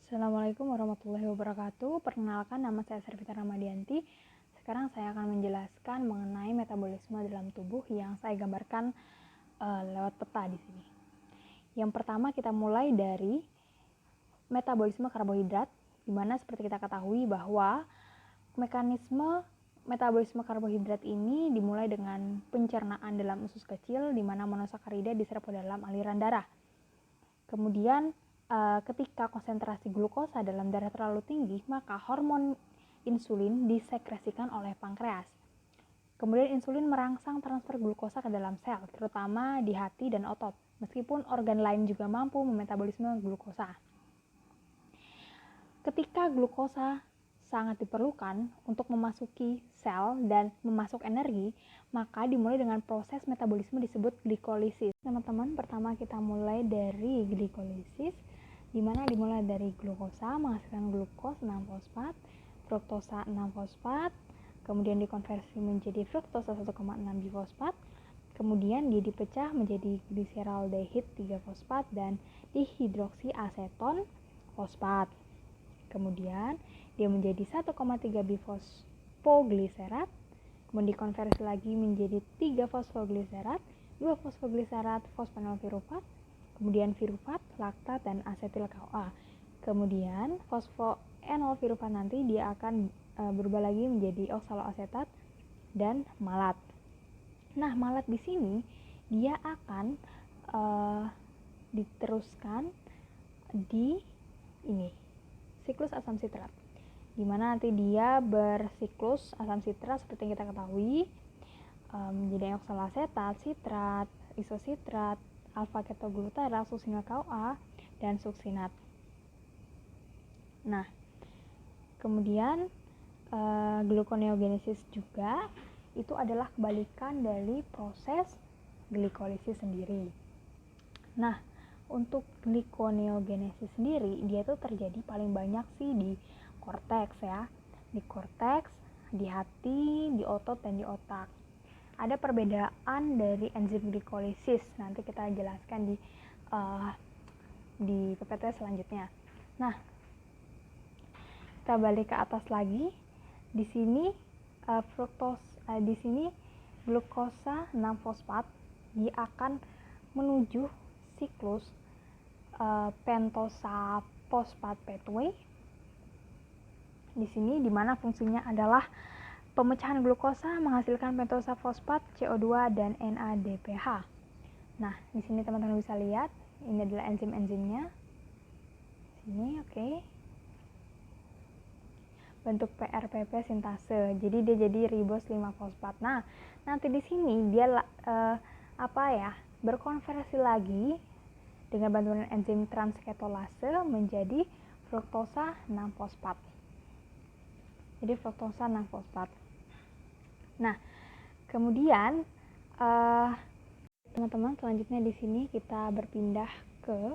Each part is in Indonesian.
Assalamualaikum warahmatullahi wabarakatuh. Perkenalkan, nama saya Servita Ramadianti. Sekarang saya akan menjelaskan mengenai metabolisme dalam tubuh yang saya gambarkan lewat peta di sini. Yang pertama kita mulai dari metabolisme karbohidrat, di mana seperti kita ketahui bahwa mekanisme metabolisme karbohidrat ini dimulai dengan pencernaan dalam usus kecil, di mana monosakarida diserap ke dalam aliran darah. Kemudian ketika konsentrasi glukosa dalam darah terlalu tinggi, maka hormon insulin disekresikan oleh pankreas. Kemudian insulin merangsang transfer glukosa ke dalam sel, terutama di hati dan otot, meskipun organ lain juga mampu memetabolisme glukosa. Ketika glukosa sangat diperlukan untuk memasuki sel dan memasuk energi, maka dimulai dengan proses metabolisme disebut glikolisis. Teman-teman, pertama kita mulai dari glikolisis, di mana dimulai dari glukosa menghasilkan glukos 6-fosfat, fruktosa 6-fosfat, kemudian dikonversi menjadi fruktosa 1,6 bifosfat, kemudian dia dipecah menjadi gliseraldehid 3-fosfat dan dihidroksiaseton fosfat. Kemudian dia menjadi 1,3 bifosfogliserat, kemudian dikonversi lagi menjadi 3 fosfogliserat, 2 fosfogliserat, fosfenolpiruvat, kemudian pirufat, laktat, dan asetil CoA. Kemudian fosfoenolpiruvat nanti dia akan berubah lagi menjadi oksaloasetat dan malat. Nah, malat di sini dia akan diteruskan di ini siklus asam sitrat, di mana nanti dia bersiklus asam sitrat seperti yang kita ketahui menjadi oksaloasetat, sitrat, isositrat, alfa ketoglutara, suksinil CoA, dan suksinat. Nah, kemudian gluconeogenesis juga itu adalah kebalikan dari proses glikolisis sendiri. Nah, untuk gluconeogenesis sendiri dia itu terjadi paling banyak sih di korteks ya, di korteks, di hati, di otot, dan di otak. Ada perbedaan dari enzim glikolisis, nanti kita jelaskan di PPT selanjutnya. Nah, kita balik ke atas lagi. Di sini di sini glukosa 6-fosfat dia akan menuju siklus pentosa fosfat pathway. Di sini di mana fungsinya adalah pemecahan glukosa menghasilkan pentosa fosfat, CO2 dan NADPH. Nah, di sini teman-teman bisa lihat ini adalah enzim-enzimnya. Sini, oke. Bentuk PRPP sintase. Jadi dia jadi ribos 5-fosfat. Nah, nanti di sini dia berkonversi lagi dengan bantuan enzim transketolase menjadi fruktosa 6-fosfat. Jadi fruktosa 6-fosfat. Nah, kemudian teman-teman selanjutnya di sini kita berpindah ke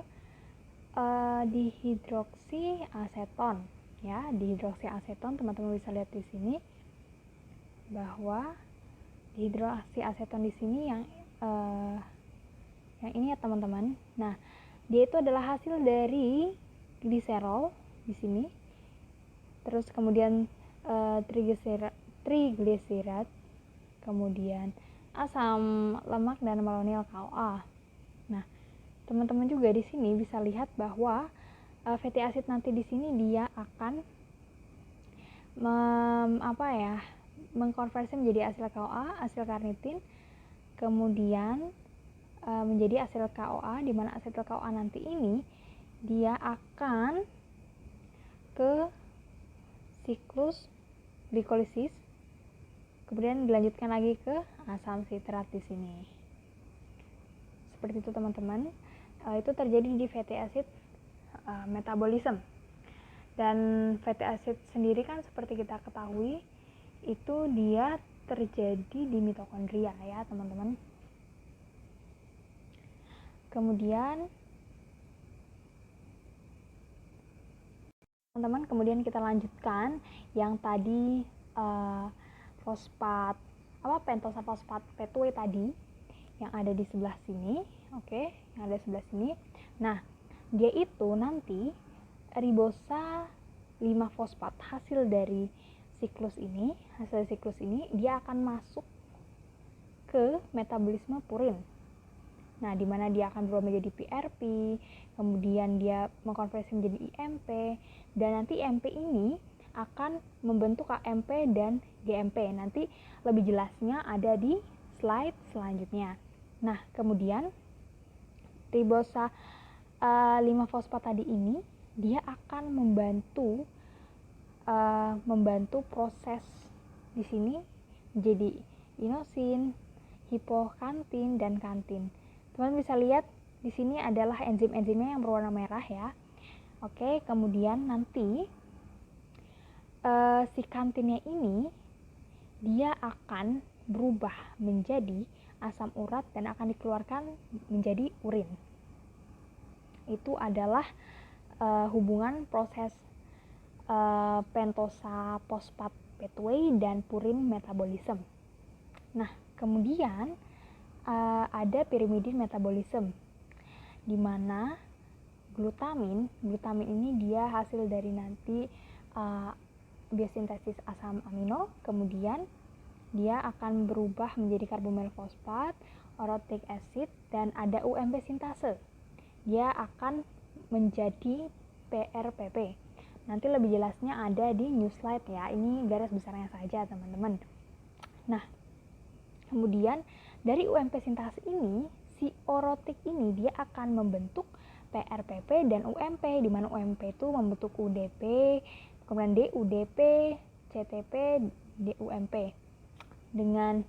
dihidroksiaseton. Ya, dihidroksiaseton teman-teman bisa lihat di sini bahwa dihidroksiaseton di sini yang ini ya teman-teman. Nah, dia itu adalah hasil dari gliserol di sini. Terus kemudian trigliserat, kemudian asam lemak dan malonyl CoA. Nah, teman-teman juga di sini bisa lihat bahwa fatty acid nanti di sini dia akan mengkonversi menjadi asil CoA, asil karnitin, kemudian menjadi asil CoA, di mana asil CoA nanti ini dia akan ke siklus glikolisis, kemudian dilanjutkan lagi ke asam sitrat di sini. Seperti itu teman-teman. Itu terjadi di fatty acid metabolism. Dan fatty acid sendiri kan seperti kita ketahui itu dia terjadi di mitokondria ya teman-teman. Kemudian teman-teman kita lanjutkan yang tadi pentosa fosfat pathway tadi yang ada di sebelah sini, oke, yang ada di sebelah sini. Nah, dia itu nanti ribosa 5-fosfat hasil siklus ini dia akan masuk ke metabolisme purin. Nah, di mana dia akan berubah menjadi PRP, kemudian dia mengkonversi menjadi IMP, dan nanti IMP ini akan membentuk KMP dan GMP. Nanti lebih jelasnya ada di slide selanjutnya. Nah, kemudian ribosa 5-fosfat tadi ini dia akan membantu proses di sini jadi inosin, hipokantin, dan kantin. Teman bisa lihat di sini adalah enzim-enzimnya yang berwarna merah ya. Oke, kemudian nanti si kantinnya ini dia akan berubah menjadi asam urat dan akan dikeluarkan menjadi urin. Itu adalah hubungan proses pentosa fosfat pathway dan purin metabolism. Nah, kemudian ada pyrimidine metabolism, di mana glutamin ini dia hasil dari nanti biosintesis asam amino, kemudian dia akan berubah menjadi karbamyl fosfat, orotic acid, dan ada UMP sintase. Dia akan menjadi PRPP. Nanti lebih jelasnya ada di new slide ya. Ini garis besarnya saja, teman-teman. Nah, kemudian dari UMP sintase ini, si orotic ini dia akan membentuk PRPP dan UMP, di mana UMP itu membentuk UDP, kemudian DUDP, CTP, DUMP dengan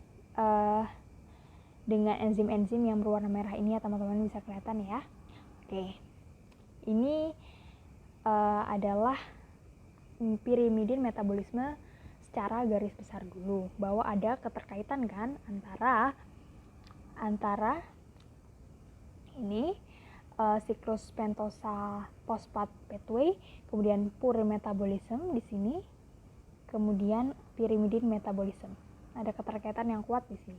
enzim-enzim yang berwarna merah ini ya, teman-teman bisa kelihatan ya. Oke, ini adalah pyrimidine metabolisme secara garis besar dulu, bahwa ada keterkaitan kan antara ini siklus pentosa fosfat pathway, kemudian purin metabolism di sini, kemudian pyrimidine metabolism. Ada keterkaitan yang kuat di sini.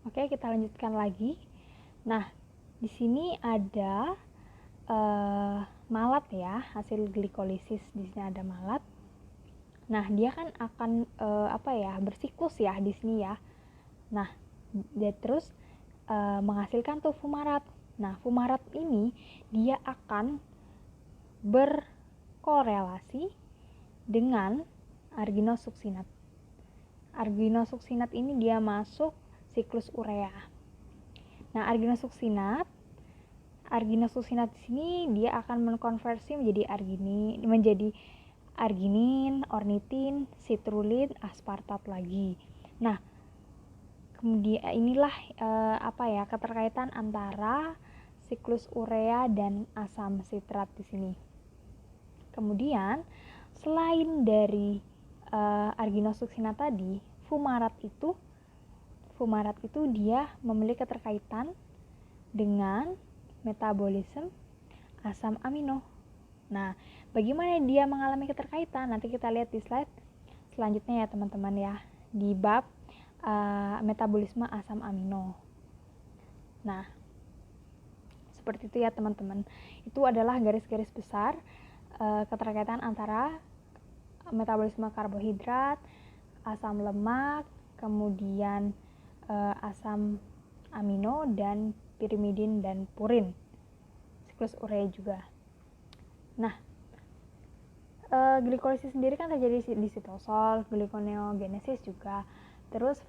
Oke, kita lanjutkan lagi. Nah, di sini ada malat ya, hasil glikolisis. Di sini ada malat. Nah, dia kan akan bersiklus ya di sini ya. Nah, dia terus menghasilkan tuh fumarat. Nah, fumarat ini dia akan berkorelasi dengan arginosuksinat. Arginosuksinat ini dia masuk siklus urea. Nah, arginosuksinat di sini dia akan mengkonversi menjadi arginin, ornitin, sitrulin, aspartat lagi. Nah, kemudian inilah keterkaitan antara siklus urea dan asam sitrat di sini. Kemudian selain dari arginosuksinat tadi, fumarat itu dia memiliki keterkaitan dengan metabolisme asam amino. Nah, bagaimana dia mengalami keterkaitan? Nanti kita lihat di slide selanjutnya ya, teman-teman ya, di bab metabolisme asam amino. Nah, seperti itu ya, teman-teman. Itu adalah garis-garis besar keterkaitan antara metabolisme karbohidrat, asam lemak, kemudian asam amino, dan pyrimidin dan purin, siklus urea juga. Nah, glikolisis sendiri kan terjadi di sitosol, glikoneogenesis juga. Terus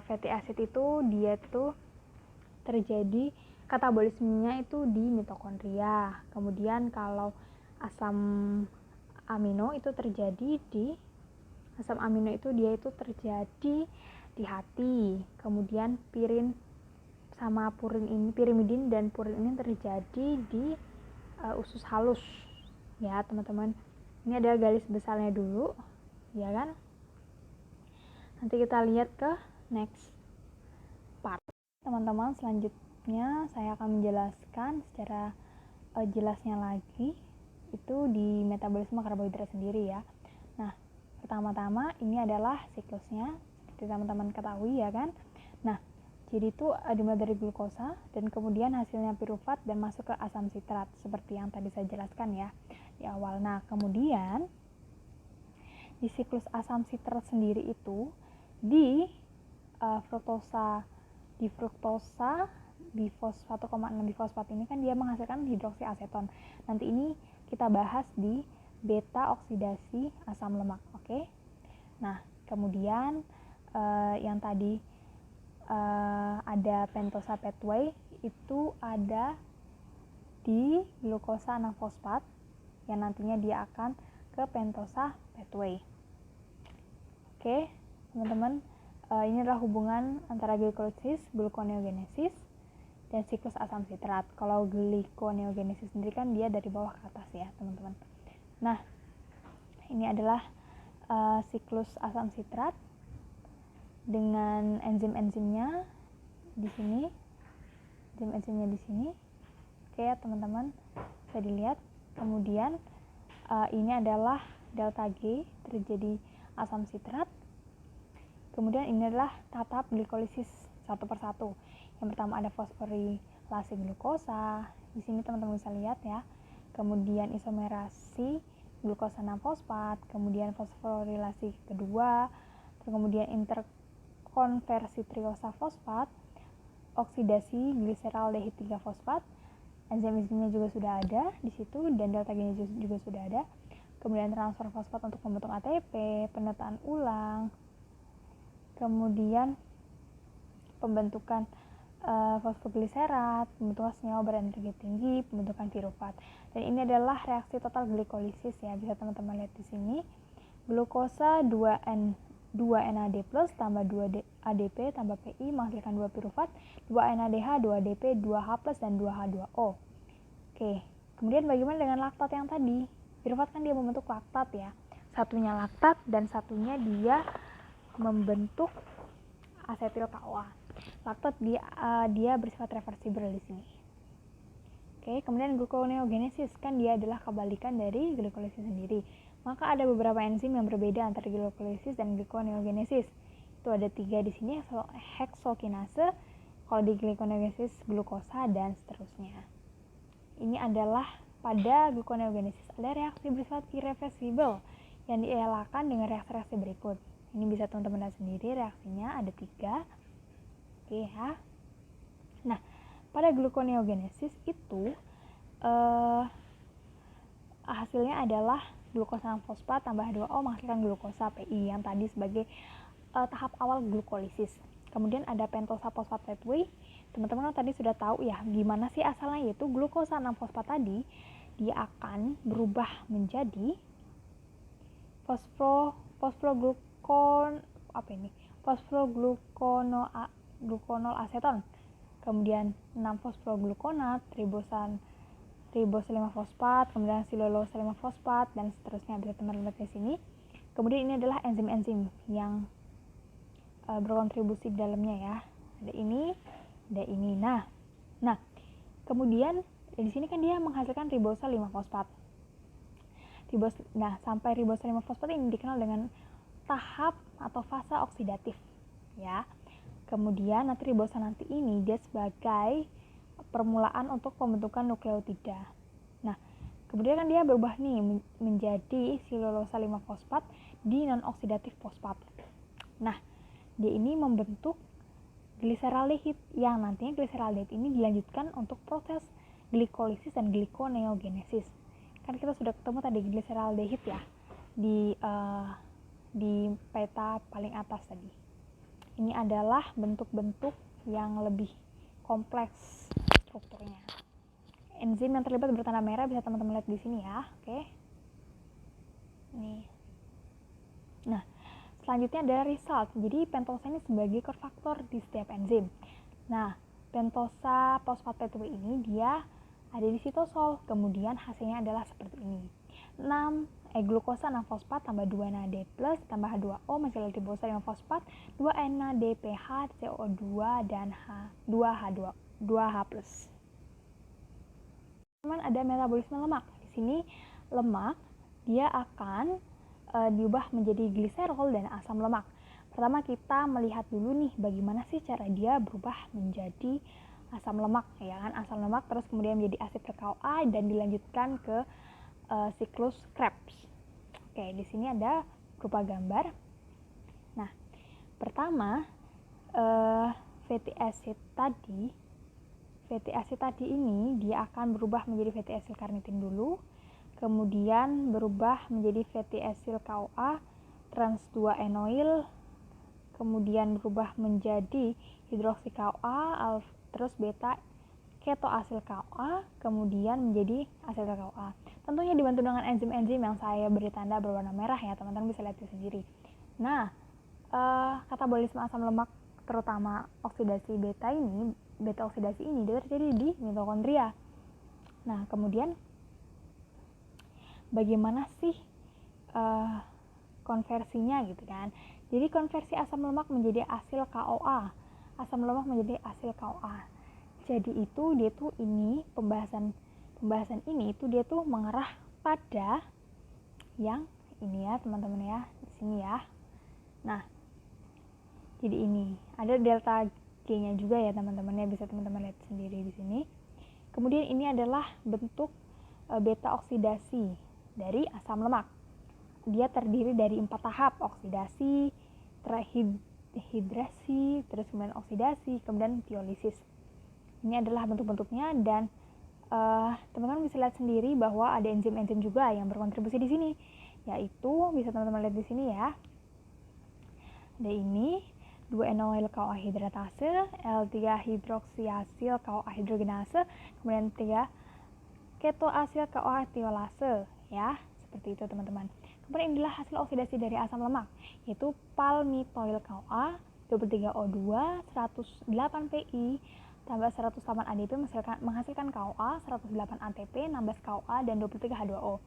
fatty acid itu dia tuh terjadi katabolismenya itu di mitokondria. Kemudian kalau asam amino itu terjadi di hati. Kemudian pyrimidin dan purin ini terjadi di usus halus ya, teman-teman. Ini ada garis besarnya dulu ya kan. Nanti kita lihat ke next part, teman-teman. Selanjutnya saya akan menjelaskan secara jelasnya lagi itu di metabolisme karbohidrat sendiri ya. Nah, pertama-tama ini adalah siklusnya seperti teman-teman ketahui ya kan. Nah, Jadi itu dimulai dari glukosa dan kemudian hasilnya piruvat dan masuk ke asam sitrat seperti yang tadi saya jelaskan ya di awal. Nah, kemudian di siklus asam sitrat sendiri itu di fruktosa bifos 1,6 bifosfat ini kan dia menghasilkan hidroksiaseton. Nanti ini kita bahas di beta oksidasi asam lemak, oke? Nah, kemudian yang tadi ada pentosa pathway itu ada di glukosa 6 fosfat yang nantinya dia akan ke pentosa pathway. Oke, teman-teman, ini adalah hubungan antara glikolisis, gluconeogenesis, dan siklus asam sitrat. Kalau gluconeogenesis sendiri kan dia dari bawah ke atas ya, teman-teman. Nah, ini adalah siklus asam sitrat dengan enzim-enzimnya di sini, Oke ya teman-teman, bisa dilihat. Kemudian ini adalah delta G, terjadi asam sitrat. Kemudian ini adalah tahap glikolisis satu persatu. Yang pertama ada fosforilasi glukosa. Di sini teman-teman bisa lihat ya. Kemudian isomerasi glukosa 6 fosfat, kemudian fosforilasi kedua, kemudian interkonversi triosa fosfat, oksidasi gliseraldehid 3 fosfat, enzim-enzimnya juga sudah ada di situ dan delta G-nya juga sudah ada. Kemudian transfer fosfat untuk membentuk ATP, penataan ulang, kemudian pembentukan fosfogliserat, pembentukan senyawa berenergi tinggi, pembentukan piruvat. Dan ini adalah reaksi total glikolisis ya, bisa teman-teman lihat di sini. Glukosa 2NAD+ tambah 2 ADP tambah PI menghasilkan 2 piruvat, 2 NADH, 2 ADP, 2 H+, dan 2 H2O. Oke, kemudian bagaimana dengan laktat yang tadi? Piruvat kan dia membentuk laktat ya. Satunya laktat dan satunya dia membentuk asetil CoA. Laktat dia bersifat reversibel di sini. Oke, kemudian gluconeogenesis kan dia adalah kebalikan dari glikolisis sendiri. Maka ada beberapa enzim yang berbeda antara glikolisis dan gluconeogenesis. Itu ada 3 di sini, heksokinase, kalau di gluconeogenesis glukosa dan seterusnya. Ini adalah pada gluconeogenesis ada reaksi bersifat irreversibel yang dielakkan dengan reaksi-reaksi berikut. Ini bisa teman-teman lihat sendiri, reaksinya ada 3. Oke ya. Nah, pada gluconeogenesis itu hasilnya adalah glukosa 6 fosfat tambah H2O menghasilkan glukosa PI yang tadi sebagai tahap awal glukolisis. Kemudian ada pentosa fosfat pathway. Teman-teman tadi sudah tahu ya gimana sih asalnya, yaitu glukosa 6 fosfat tadi dia akan berubah menjadi fosfogluconol aseton, kemudian 6 fosfogluconat, ribos 5 fosfat, kemudian silulosa 5 fosfat, dan seterusnya, bisa teman-teman lihat di sini. Kemudian ini adalah enzim-enzim yang berkontribusi di dalamnya ya. Ada ini. Nah, kemudian di sini kan dia menghasilkan ribosa 5 fosfat. Sampai ribosa 5 fosfat ini dikenal dengan tahap atau fase oksidatif ya. Kemudian nanti ribosa nanti ini dia sebagai permulaan untuk pembentukan nukleotida. Nah, kemudian kan dia berubah nih menjadi silulosa 5 fosfat di non oksidatif fosfat. Nah, dia ini membentuk gliseraldehid yang nantinya gliseraldehid ini dilanjutkan untuk proses glikolisis dan glikoneogenesis. Kan kita sudah ketemu tadi gliseraldehid ya di peta paling atas tadi. Ini adalah bentuk-bentuk yang lebih kompleks strukturnya. Enzim yang terlibat bertanda merah bisa teman-teman lihat di sini ya. Oke. Nih. Nah, selanjutnya ada result. Jadi pentosa ini sebagai kofaktor di setiap enzim. Nah, pentosa fosfat pathway ini dia ada di sitosol. Kemudian hasilnya adalah seperti ini. Glukosa 6 fosfat tambah 2 NAD+ tambah H2O masih ribosa 5 fosfat, 2 NADPH, CO2 dan 2H+. Teman ada metabolisme lemak. Di sini lemak dia akan diubah menjadi gliserol dan asam lemak. Pertama kita melihat dulu nih bagaimana sih cara dia berubah menjadi asam lemak, ya kan? Asam lemak terus kemudian menjadi asid per-KOA dan dilanjutkan ke siklus Krebs. Oke, di sini ada berupa gambar. Nah, pertama fatty acid tadi ini dia akan berubah menjadi fatty acid carnitin dulu, kemudian berubah menjadi fatty acid KOA trans 2 enoil, kemudian berubah menjadi hidroksi KOA terus beta ketoasil KOA, kemudian menjadi asil KOA. Tentunya dibantu dengan enzim-enzim yang saya beri tanda berwarna merah ya, teman-teman bisa lihat sendiri. Nah, katabolisme asam lemak terutama oksidasi beta oksidasi ini terjadi di mitokondria. Nah, kemudian bagaimana sih konversinya gitu kan? Jadi konversi asam lemak menjadi asil KOA, asam lemak menjadi asil KOA. Jadi itu dia tuh ini pembahasan ini itu dia tuh mengarah pada yang ini ya teman-teman ya, di sini ya. Nah, jadi ini ada delta G-nya juga ya teman-teman ya, bisa teman-teman lihat sendiri di sini. Kemudian ini adalah bentuk beta oksidasi dari asam lemak. Dia terdiri dari 4 tahap, oksidasi, hidrasi, terus kemudian oksidasi, kemudian piolisis. Ini adalah bentuk-bentuknya dan teman-teman bisa lihat sendiri bahwa ada enzim-enzim juga yang berkontribusi di sini, yaitu bisa teman-teman lihat di sini ya. Ada ini 2 enoil KOA hidratase, L3 hidroksiasil KOA hidrogenase, kemudian 3 ketoasil KOA tiolase ya, seperti itu teman-teman. Kemudian inilah hasil oksidasi dari asam lemak, yaitu palmitoyl KOA 23O2 108 PI tambah 108 ADP menghasilkan KOA 108 ATP 16 KOA dan 23 H2O.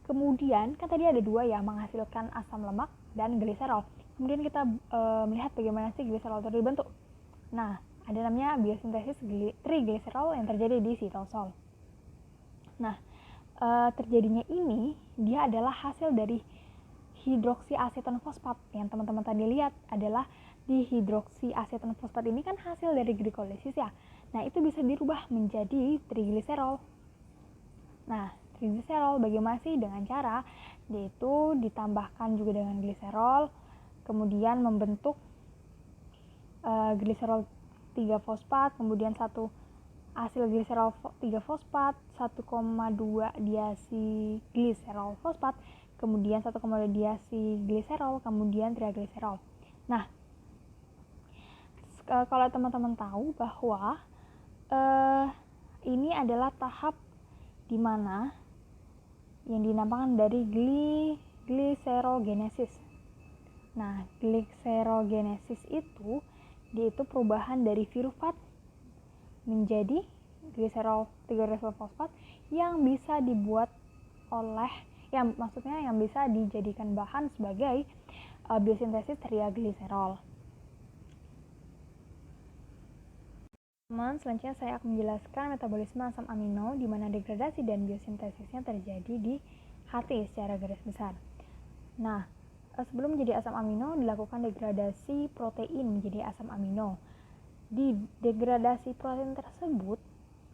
Kemudian kan tadi ada 2 ya, menghasilkan asam lemak dan gliserol. Kemudian kita melihat bagaimana sih gliserol itu dibentuk. Nah, ada namanya biosintesis trigliserol yang terjadi di sitosol. Nah, terjadinya ini dia adalah hasil dari hidroksiaseton fosfat yang teman-teman tadi lihat adalah di hidroksiaseton fosfat ini kan hasil dari glikolisis ya. Nah, itu bisa dirubah menjadi trigliserol. Nah, trigliserol bagaimana sih? Dengan cara yaitu ditambahkan juga dengan gliserol, kemudian membentuk gliserol 3 fosfat, kemudian satu asil gliserol 3 fosfat, 1,2 diasiglycerol fosfat, kemudian 1,2 diasiglycerol, kemudian triagliserol. Nah, kalau teman-teman tahu bahwa ini adalah tahap di mana yang dinamakan dari glicerogenesis. Nah, glicerogenesis itu dia itu perubahan dari pirufat menjadi gliserol 3 fosfat yang bisa dibuat oleh yang bisa dijadikan bahan sebagai biosintesis triagliserol. Selanjutnya saya akan menjelaskan metabolisme asam amino di mana degradasi dan biosintesisnya terjadi di HT secara garis besar. Nah, sebelum menjadi asam amino dilakukan degradasi protein menjadi asam amino. Di degradasi protein tersebut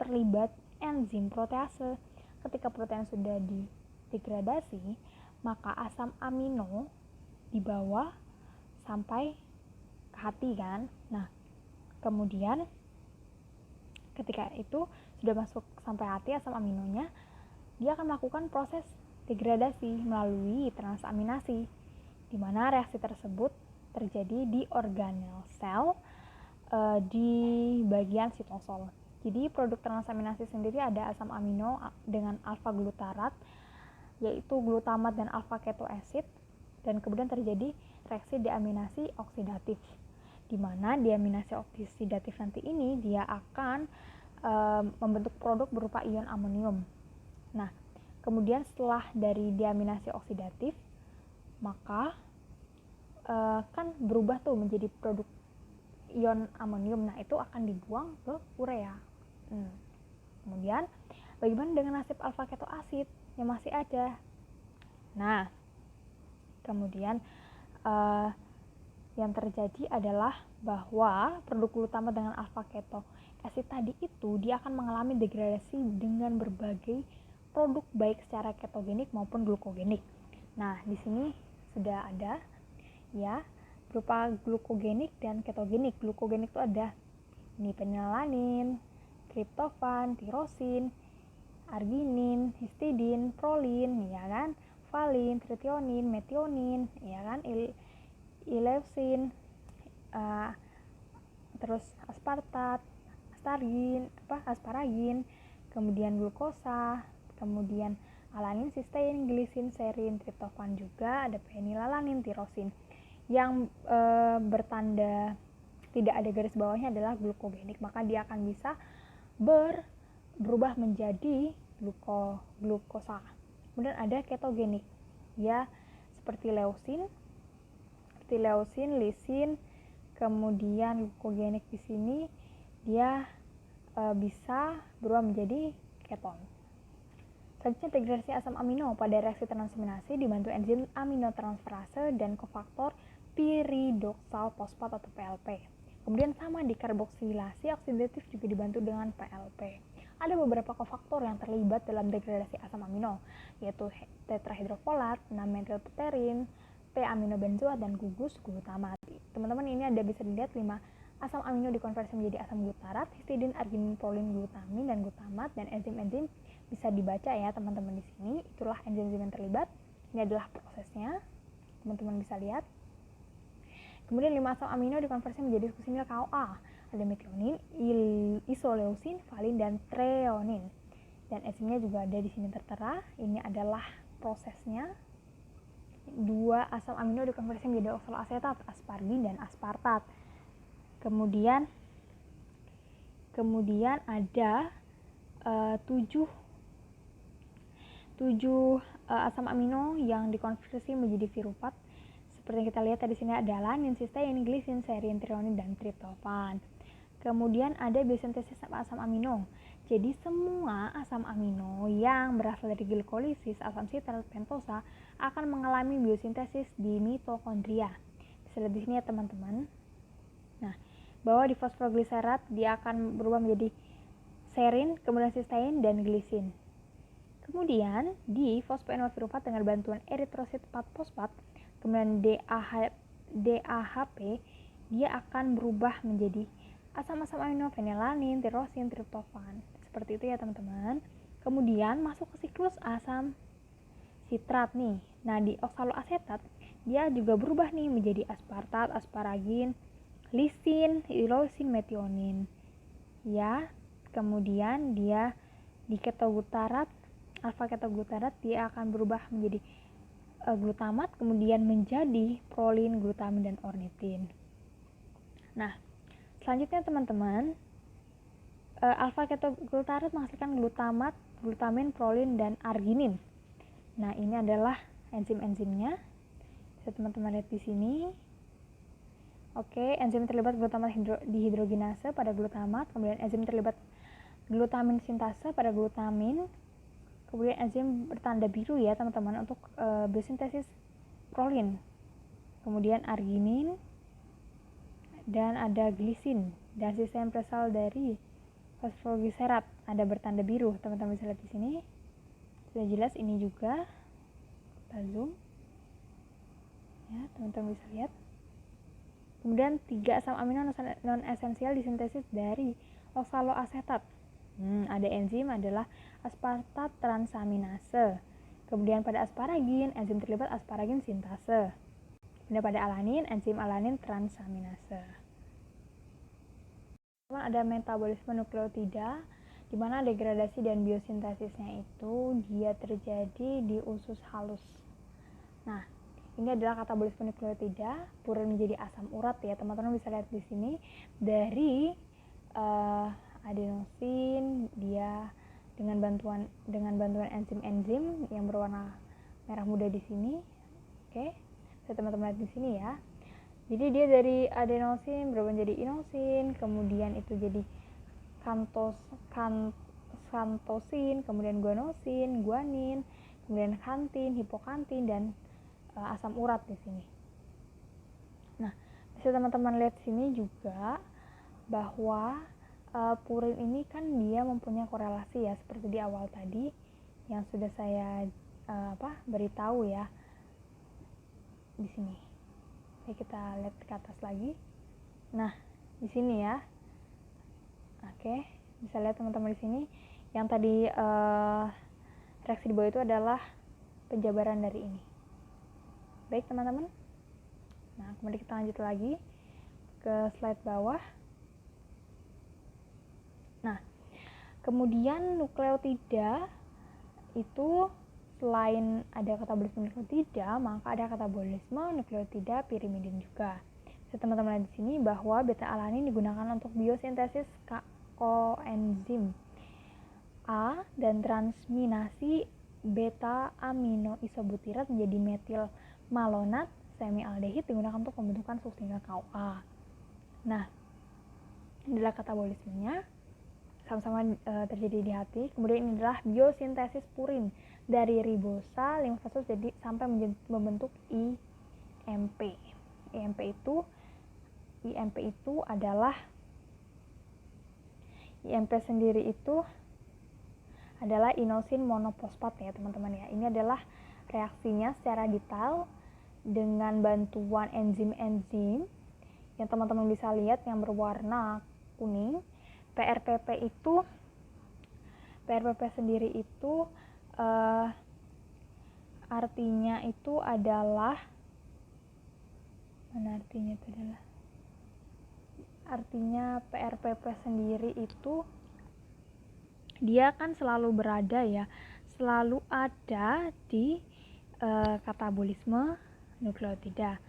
terlibat enzim protease. Ketika protein sudah didegradasi, maka asam amino dibawa sampai ke hati kan. Nah, kemudian ketika itu sudah masuk sampai hati asam aminonya, dia akan melakukan proses degradasi melalui transaminasi, di mana reaksi tersebut terjadi di organel sel di bagian sitosol. Jadi produk transaminasi sendiri ada asam amino dengan alfa glutarat, yaitu glutamat dan alfa ketoasid, dan kemudian terjadi reaksi deaminasi oksidatif, di mana deaminasi oksidatif nanti ini dia akan membentuk produk berupa ion amonium. Nah, kemudian setelah dari deaminasi oksidatif, maka kan berubah tuh menjadi produk ion amonium. Nah, itu akan dibuang ke urea. Kemudian bagaimana dengan nasib alfa ketoasid yang masih ada? Nah, kemudian yang terjadi adalah bahwa produk glutamat dengan alfa keto asid tadi itu dia akan mengalami degradasi dengan berbagai produk baik secara ketogenik maupun glukogenik. Nah, di sini sudah ada ya berupa glukogenik dan ketogenik. Glukogenik itu ada ini fenilalanin, triptofan, tirosin, arginin, histidin, prolin, ya kan, valin, tritionin, metionin, ya kan, ileusin, terus aspartat, asparagin, kemudian glukosa, kemudian alanin, sistein, glisin, serin, triptofan juga, ada fenilalanin, tirosin. Yang bertanda tidak ada garis bawahnya adalah glukogenik, maka dia akan bisa berubah menjadi glukosa. Kemudian ada ketogenik, ya seperti leusin, lisin, kemudian glukogenik di sini dia bisa berubah menjadi keton. Selanjutnya degradasi asam amino pada reaksi transaminasi dibantu enzim aminotransferase dan kofaktor piridoksal fosfat atau PLP. Kemudian sama di karboksilasi oksidatif juga dibantu dengan PLP. Ada beberapa kofaktor yang terlibat dalam degradasi asam amino, yaitu tetrahidrofolat, 6-metilpterin, P-aminobenzoat, dan gugus glutamat. Teman-teman ini ada bisa dilihat 5 asam amino dikonversi menjadi asam glutarat, histidin, arginin, prolin, glutamin, dan glutamat, dan enzim-enzim bisa dibaca ya teman-teman di sini. Itulah enzim-enzim yang terlibat. Ini adalah prosesnya. Teman-teman bisa lihat. Kemudian 5 asam amino dikonversi menjadi sukusinil KOA. Ada metionin, isoleusin, valin, dan treonin. Dan enzimnya juga ada di sini tertera. Ini adalah prosesnya. 2 asam amino dikonversi menjadi oksaloasetat, aspargin, dan aspartat. Kemudian ada 7 asam amino yang dikonversi menjadi piruvat. Seperti yang kita lihat tadi sini ada alanin, sistein, glisin, serin, trionin, dan triptofan. Kemudian ada biosintesis asam amino. Jadi semua asam amino yang berasal dari glikolisis, asam sitrat, pentosa akan mengalami biosintesis di mitokondria. Bisa lihat di sini ya teman-teman. Nah, bahwa di fosfogliserat dia akan berubah menjadi serin, kemudian sistein, dan glisin. Kemudian di fosfoenol piruvat dengan bantuan eritrosit 4-fosfat, kemudian DAHP, dia akan berubah menjadi asam-asam amino fenilalanin, tirosin, triptofan. Seperti itu ya teman-teman. Kemudian masuk ke siklus asam sitrat nih. Nah, di oksaloasetat dia juga berubah nih menjadi aspartat, asparagin, lisin, ilosin, metionin. Ya, kemudian dia di ketoglutarat, alfa ketoglutarat dia akan berubah menjadi glutamat, kemudian menjadi prolin, glutamin, dan ornitin. Nah, selanjutnya teman-teman, alfa ketoglutarat menghasilkan glutamat, glutamin, prolin, dan arginin. Nah, ini adalah enzim-enzimnya. Bisa teman-teman lihat di sini. Oke, enzim terlibat glutamat dihidrogenase pada glutamat, kemudian enzim terlibat glutamin sintase pada glutamin. Kemudian enzim bertanda biru ya teman-teman untuk biosintesis prolin. Kemudian arginin dan ada glisin, dan sistem presal dari fosfogliserat ada bertanda biru. Teman-teman bisa lihat di sini. Sudah jelas ini juga. Kita zoom. Ya, teman-teman bisa lihat. Kemudian 3 asam amino non esensial disintesis dari oksaloasetat. Ada enzim adalah aspartat transaminase. Kemudian pada asparagin, enzim terlibat asparagin sintase. Kemudian pada alanin, enzim alanin transaminase. Ada metabolisme nukleotida, di mana degradasi dan biosintesisnya itu dia terjadi di usus halus. Nah, ini adalah katabolisme nukleotida, purin menjadi asam urat ya teman-teman bisa lihat di sini dari adenosin dia dengan bantuan enzim-enzim yang berwarna merah muda di sini. Oke, bisa teman-teman lihat di sini ya. Jadi dia dari adenosin berubah menjadi inosin, kemudian itu jadi xanthosin, kemudian guanosin, guanin, kemudian kantin, hipokantin, dan asam urat di sini. Nah, bisa teman-teman lihat sini juga bahwa purin ini kan dia mempunyai korelasi ya, seperti di awal tadi yang sudah saya beritahu ya di sini. Oke, kita lihat ke atas lagi. Nah, di sini ya. Oke, bisa lihat teman-teman di sini yang tadi reaksi di bawah itu adalah penjabaran dari ini. Baik teman-teman. Nah, kemudian kita lanjut lagi ke slide bawah. Nah, kemudian nukleotida itu selain ada katabolisme nukleotida, maka ada katabolisme nukleotida pirimidin juga. Bisa teman-teman lihat di sini bahwa beta alanin digunakan untuk biosintesis koenzim A dan transminasi beta aminoisobutirat menjadi metil malonat semialdehid digunakan untuk pembentukan succinic KOA. Nah, ini adalah katabolismenya, sama-sama terjadi di hati. Kemudian ini adalah biosintesis purin dari ribosa limfosit jadi sampai membentuk IMP. IMP itu adalah IMP sendiri itu adalah inosin monofosfat ya teman-teman ya. Ini adalah reaksinya secara detail dengan bantuan enzim-enzim yang teman-teman bisa lihat yang berwarna kuning. PRPP sendiri itu artinya itu adalah artinya PRPP sendiri itu dia kan selalu berada ya, selalu ada di katabolisme nukleotida.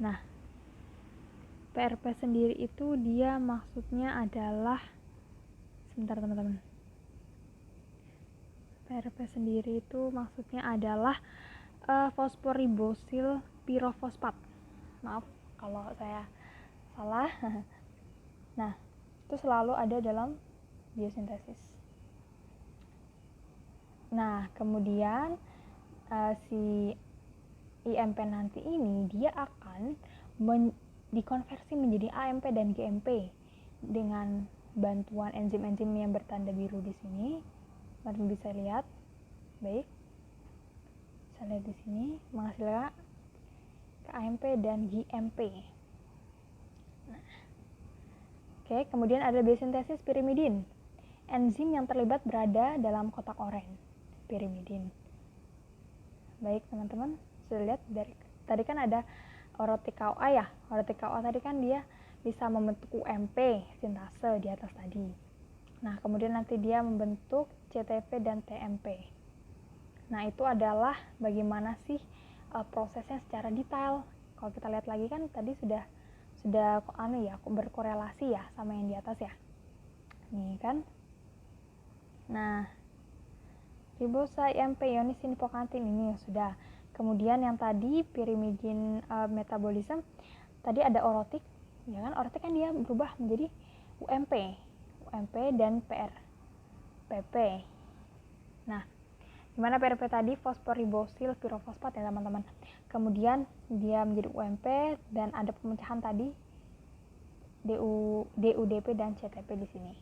Nah, PRP sendiri itu dia maksudnya adalah, sebentar teman-teman, PRP sendiri itu maksudnya adalah fosforibosil pirofosfat. Maaf kalau saya salah. Nah, itu selalu ada dalam biosintesis. Nah, kemudian si IMP nanti ini dia akan dikonversi menjadi AMP dan GMP dengan bantuan enzim-enzim yang bertanda biru di sini. Teman bisa lihat, baik, bisa lihat di sini menghasilkan AMP dan GMP. Nah, oke, kemudian ada biosintesis pirimidin. Enzim yang terlibat berada dalam kotak oranye, pirimidin. Baik teman-teman, sudah lihat dari tadi kan ada orotik KOA ya. Orotik KOA tadi kan dia bisa membentuk UMP sintase di atas tadi. Nah, kemudian nanti dia membentuk CTP dan TMP. Nah, itu adalah bagaimana sih prosesnya secara detail. Kalau kita lihat lagi kan tadi sudah berkorelasi ya sama yang di atas ya. Nih kan. Nah, ribosa IMP ionisin hipokantin ini sudah. Kemudian yang tadi pirimidin metabolisme tadi ada orotik, ya kan? Orotik kan dia berubah menjadi UMP dan PRPP. Nah, dimana PRP tadi fosforibosil pirofosfat ya teman-teman. Kemudian dia menjadi UMP dan ada pemecahan tadi DUDP dan CTP di sini.